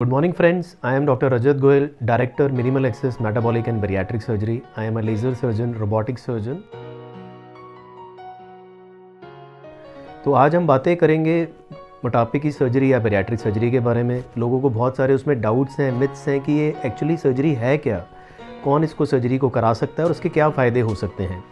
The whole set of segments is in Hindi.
Good morning, friends. I am Dr. Rajat Goyal, Director, Minimal Access Metabolic and Bariatric Surgery. I am a laser surgeon, robotic surgeon. तो आज हम बातें करेंगे मोटापे की सर्जरी या बैरियाट्रिक सर्जरी के बारे में। लोगों को बहुत सारे उसमें डाउट्स हैं, मिथ्स हैं कि ये एक्चुअली सर्जरी है क्या, कौन इसको सर्जरी को करा सकता है और उसके क्या फ़ायदे हो सकते हैं।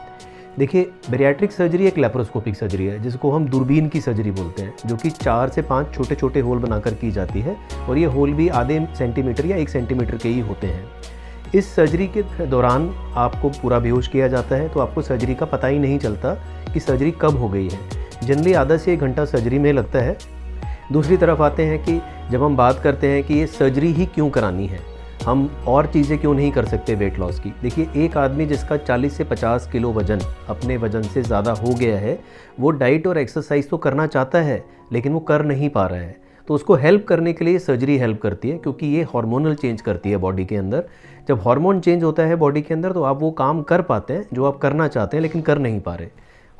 देखिए, बैरियाट्रिक सर्जरी एक लैप्रोस्कोपिक सर्जरी है जिसको हम दूरबीन की सर्जरी बोलते हैं, जो कि 4 से 5 छोटे छोटे होल बनाकर की जाती है और ये होल भी आधे सेंटीमीटर या 1 सेंटीमीटर के ही होते हैं। इस सर्जरी के दौरान आपको पूरा बेहोश किया जाता है, तो आपको सर्जरी का पता ही नहीं चलता कि सर्जरी कब हो गई है। जनरली आधा से 1 घंटा सर्जरी में लगता है। दूसरी तरफ आते हैं कि जब हम बात करते हैं कि ये सर्जरी ही क्यों करानी है, हम और चीज़ें क्यों नहीं कर सकते वेट लॉस की। देखिए, एक आदमी जिसका 40 से 50 किलो वज़न अपने वज़न से ज़्यादा हो गया है, वो डाइट और एक्सरसाइज तो करना चाहता है लेकिन वो कर नहीं पा रहा है। तो उसको हेल्प करने के लिए सर्जरी हेल्प करती है, क्योंकि ये हार्मोनल चेंज करती है बॉडी के अंदर। जब हार्मोन चेंज होता है बॉडी के अंदर तो आप वो काम कर पाते हैं जो आप करना चाहते हैं लेकिन कर नहीं पा रहे।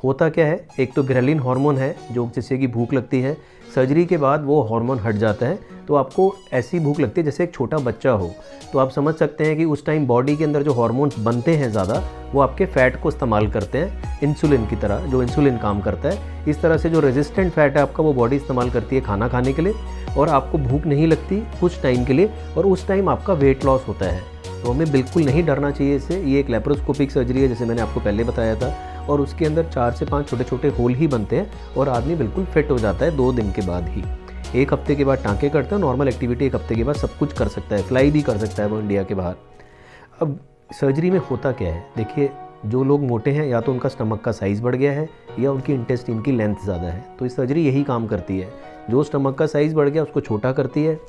होता क्या है, एक तो ग्रेलिन हार्मोन है जो जिससे कि भूख लगती है। सर्जरी के बाद वो हार्मोन हट जाता है तो आपको ऐसी भूख लगती है जैसे एक छोटा बच्चा हो। तो आप समझ सकते हैं कि उस टाइम बॉडी के अंदर जो हार्मोन्स बनते हैं ज़्यादा, वो आपके फ़ैट को इस्तेमाल करते हैं इंसुलिन की तरह, जो इंसुलिन काम करता है। इस तरह से जो रेजिस्टेंट फ़ैट है आपका, वो बॉडी इस्तेमाल करती है खाना खाने के लिए और आपको भूख नहीं लगती कुछ टाइम के लिए, और उस टाइम आपका वेट लॉस होता है। तो हमें बिल्कुल नहीं डरना चाहिए इससे। ये एक लैप्रोस्कोपिक सर्जरी है जैसे मैंने आपको पहले बताया था, और उसके अंदर 4 से 5 छोटे छोटे होल ही बनते हैं और आदमी बिल्कुल फिट हो जाता है 2 दिन के बाद ही। 1 हफ्ते के बाद टाँके करते हैं, नॉर्मल एक्टिविटी 1 हफ्ते के बाद सब कुछ कर सकता है, फ्लाई भी कर सकता है वो इंडिया के बाहर। अब सर्जरी में होता क्या है, देखिए, जो लोग मोटे हैं या तो उनका स्टमक का साइज़ बढ़ गया है या उनकी इंटेस्टाइन की लेंथ ज़्यादा है, तो इस सर्जरी यही काम करती है। जो स्टमक का साइज़ बढ़ गया उसको छोटा करती है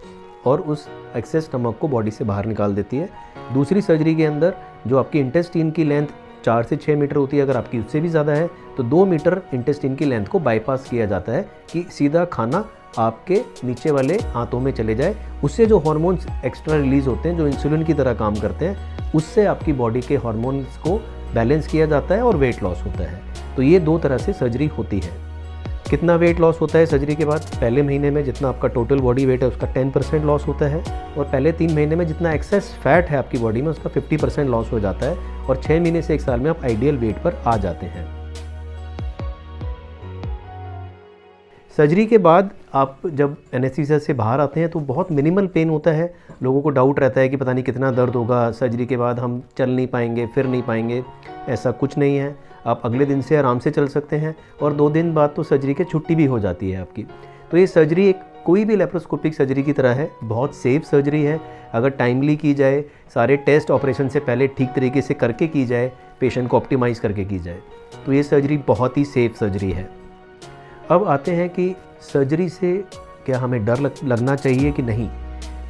और उस एक्सेस स्टमक को बॉडी से बाहर निकाल देती है। दूसरी सर्जरी के अंदर जो आपकी इंटेस्टाइन की लेंथ 4 से 6 मीटर होती है, अगर आपकी उससे भी ज़्यादा है तो 2 मीटर इंटेस्टाइन की लेंथ को बाईपास किया जाता है कि सीधा खाना आपके नीचे वाले आंतों में चले जाए। उससे जो हार्मोन्स एक्स्ट्रा रिलीज़ होते हैं, जो इंसुलिन की तरह काम करते हैं, उससे आपकी बॉडी के हार्मोन्स को बैलेंस किया जाता है और वेट लॉस होता है। तो ये 2 तरह से सर्जरी होती है। कितना वेट लॉस होता है सर्जरी के बाद? पहले महीने में जितना आपका टोटल बॉडी वेट है उसका 10% लॉस होता है, और पहले 3 महीने में जितना एक्सेस फैट है आपकी बॉडी में उसका 50% लॉस हो जाता है, और 6 महीने से 1 साल में आप आइडियल वेट पर आ जाते हैं। सर्जरी के बाद आप जब एनेस्थीसिया से बाहर आते हैं तो बहुत मिनिमल पेन होता है। लोगों को डाउट रहता है कि पता नहीं कितना दर्द होगा, सर्जरी के बाद हम चल नहीं पाएंगे, फिर नहीं पाएंगे। ऐसा कुछ नहीं है, आप अगले दिन से आराम से चल सकते हैं और 2 दिन बाद तो सर्जरी की छुट्टी भी हो जाती है आपकी। तो ये सर्जरी एक कोई भी लैप्रोस्कोपिक सर्जरी की तरह है, बहुत सेफ सर्जरी है। अगर टाइमली की जाए, सारे टेस्ट ऑपरेशन से पहले ठीक तरीके से करके की जाए, पेशेंट को ऑप्टिमाइज़ करके की जाए, तो ये सर्जरी बहुत ही सेफ सर्जरी है। अब आते हैं कि सर्जरी से क्या हमें डर लगना चाहिए कि नहीं।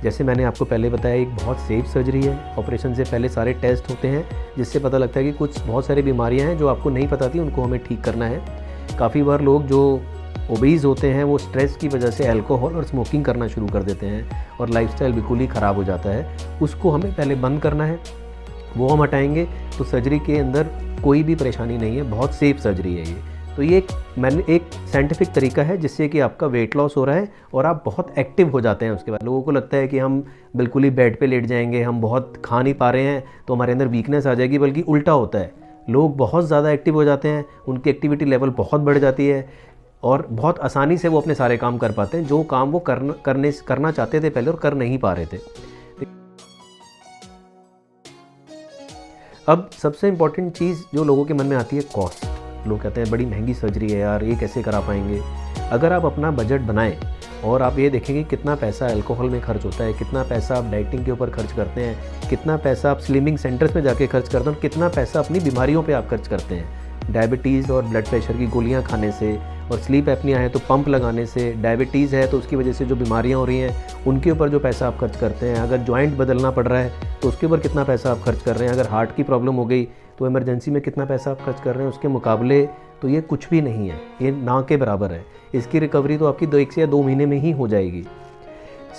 जैसे मैंने आपको पहले बताया, एक बहुत सेफ सर्जरी है। ऑपरेशन से पहले सारे टेस्ट होते हैं जिससे पता लगता है कि कुछ बहुत सारी बीमारियां हैं जो आपको नहीं पता थी, उनको हमें ठीक करना है। काफ़ी बार लोग जो ओबीज़ होते हैं वो स्ट्रेस की वजह से अल्कोहल और स्मोकिंग करना शुरू कर देते हैं और लाइफस्टाइल बिल्कुल ही ख़राब हो जाता है। उसको हमें पहले बंद करना है, वो हम हटाएँगे तो सर्जरी के अंदर कोई भी परेशानी नहीं है, बहुत सेफ सर्जरी है ये। तो ये एक साइंटिफिक तरीका है जिससे कि आपका वेट लॉस हो रहा है और आप बहुत एक्टिव हो जाते हैं। उसके बाद लोगों को लगता है कि हम बिल्कुल ही बेड पे लेट जाएंगे, हम बहुत खा नहीं पा रहे हैं तो हमारे अंदर वीकनेस आ जाएगी, बल्कि उल्टा होता है। लोग बहुत ज़्यादा एक्टिव हो जाते हैं, उनकी एक्टिविटी लेवल बहुत बढ़ जाती है और बहुत आसानी से वो अपने सारे काम कर पाते हैं जो काम वो करना चाहते थे पहले और कर नहीं पा रहे थे। अब सबसे इम्पॉर्टेंट चीज़ जो लोगों के मन में आती है, कॉस्ट। लोग कहते हैं बड़ी महंगी सर्जरी है यार, ये कैसे करा पाएंगे। अगर आप अपना बजट बनाएं और आप ये देखेंगे कितना पैसा अल्कोहल में खर्च होता है, कितना पैसा आप डाइटिंग के ऊपर खर्च करते हैं, कितना पैसा आप स्लिमिंग सेंटर्स में जाके खर्च करते हैं, कितना पैसा अपनी बीमारियों पे आप खर्च करते हैं, डायबिटीज़ और ब्लड प्रेशर की गोलियां खाने से, और स्लीप एपनिया है तो पंप लगाने से, डायबिटीज़ है तो उसकी वजह से जो बीमारियां हो रही हैं उनके ऊपर जो पैसा आप खर्च करते हैं, अगर जॉइंट बदलना पड़ रहा है तो उसके ऊपर कितना पैसा आप खर्च कर रहे हैं, अगर हार्ट की प्रॉब्लम हो गई तो इमरजेंसी में कितना पैसा आप खर्च कर रहे हैं, उसके मुकाबले तो ये कुछ भी नहीं है, ये ना के बराबर है। इसकी रिकवरी तो आपकी 1 से या 2 महीने में ही हो जाएगी।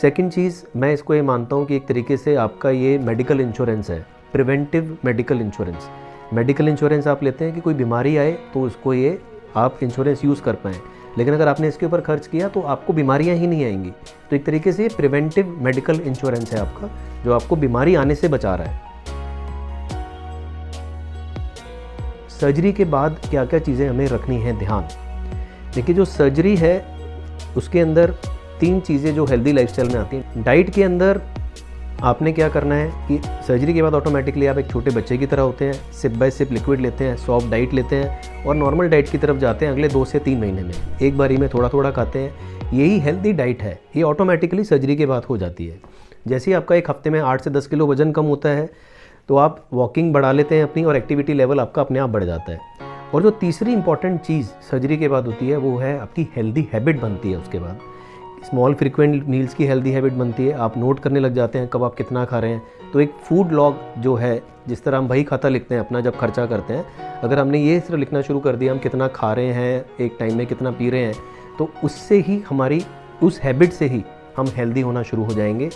सेकंड चीज़, मैं इसको ये मानता हूँ कि एक तरीके से आपका ये मेडिकल इंश्योरेंस है, preventive medical insurance. Medical insurance आप लेते हैं कि कोई बीमारी आए तो उसको ये आप इंश्योरेंस यूज़ कर पाएँ। लेकिन अगर आपने इसके ऊपर खर्च किया तो आपको बीमारियां ही नहीं आएंगी। तो एक तरीके से प्रिवेंटिव मेडिकल इंश्योरेंस है आपका, जो आपको बीमारी आने से बचा रहा है। सर्जरी के बाद क्या क्या चीज़ें हमें रखनी है ध्यान। देखिए, जो सर्जरी है उसके अंदर 3 चीज़ें जो हेल्दी लाइफस्टाइल में आती हैं। डाइट के अंदर आपने क्या करना है कि सर्जरी के बाद ऑटोमेटिकली आप एक छोटे बच्चे की तरह होते हैं, सिप बाय सिप लिक्विड लेते हैं, सॉफ्ट डाइट लेते हैं और नॉर्मल डाइट की तरफ जाते हैं अगले 2 से 3 महीने में। एक बारी में थोड़ा थोड़ा खाते हैं, यही हेल्दी डाइट है। ये ऑटोमेटिकली सर्जरी के बाद हो जाती है। जैसे ही आपका एक हफ्ते में 8 से 10 किलो वजन कम होता है तो आप वॉकिंग बढ़ा लेते हैं अपनी, और एक्टिविटी लेवल आपका अपने आप बढ़ जाता है। और जो तीसरी इंपॉर्टेंट चीज़ सर्जरी के बाद होती है वो है आपकी हेल्दी हैबिट बनती है। उसके बाद स्मॉल फ्रीक्वेंट मील्स की हेल्दी हैबिट बनती है। आप नोट करने लग जाते हैं कब आप कितना खा रहे हैं। तो एक फूड लॉग जो है, जिस तरह हम बही खाता लिखते हैं अपना जब खर्चा करते हैं, अगर हमने ये सिर्फ लिखना शुरू कर दिया हम कितना खा रहे हैं, एक टाइम में कितना पी रहे हैं, तो उससे ही हमारी उस हैबिट से ही हम हेल्दी होना शुरू हो जाएंगे।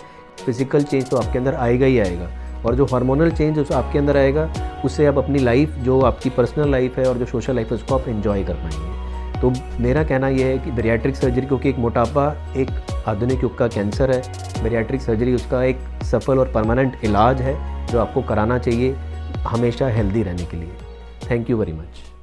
फिज़िकल चेंज तो आपके अंदर आएगा ही आएगा, और जो हार्मोनल चेंज उस आपके अंदर आएगा उससे आप अपनी लाइफ, जो आपकी पर्सनल लाइफ है और जो सोशल लाइफ है, उसको आप एंजॉय कर पाएंगे। तो मेरा कहना यह है कि बैरिएट्रिक सर्जरी, क्योंकि एक मोटापा एक आधुनिक युग का कैंसर है, बैरिएट्रिक सर्जरी उसका एक सफल और परमानेंट इलाज है जो आपको कराना चाहिए हमेशा हेल्दी रहने के लिए। Thank you very much.